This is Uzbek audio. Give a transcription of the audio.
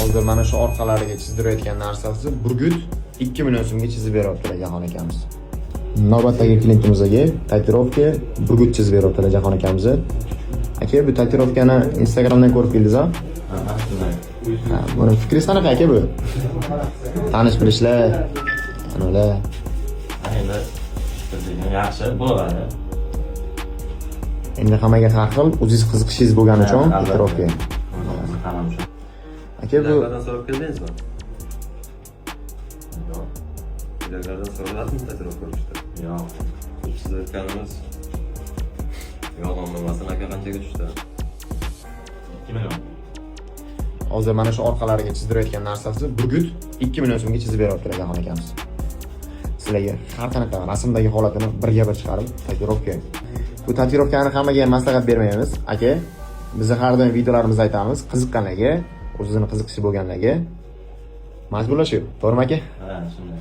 Hozir mana shu orqalariga chizdirayotgan narsasi burgut 2 million so'mga chizib beryaptilar Jahon akamiz. Navbatdagi klientimizga tatuirovka burgut chizib beryaptilar Jahon akamiz. Aka, bu tatuirovkani Instagramdan ko'rib keldingiz-a? Ha, buni fikringiz qanaqa aka bu? Tanish bilishlar, ular. Endi yaxshi bo'ladi. Endi hammaga har xil o'zingiz qiziqishingiz bo'lgani uchun tatuirovka. Aka, bu Ulardan so'rab keldingizmi? Yo'q. Ulardan so'radingizmi tatuirovka ko'rishda? Yo'q. Chizayotganimiz yolg'on bo'lmasin, aka qanchaga tushdi? 2 million. hozir mana shu orqalariga chizdirayotgan narsasi burgut 2 million so'mga chizib beryaptilar Jahon akamiz. Sizlarga har qanaqa rasmdagi holatini birga bir chiqarib tatuirovka. Bu tatuirovkani hammaga ham maslahat bermaymiz, aka. Biz har doim videolarimizda aytamiz, qiziqqanlarga, o'zini qiziqishi bo'lganlarga majburlashuv. To'g'rimi aka? Ha, shunday.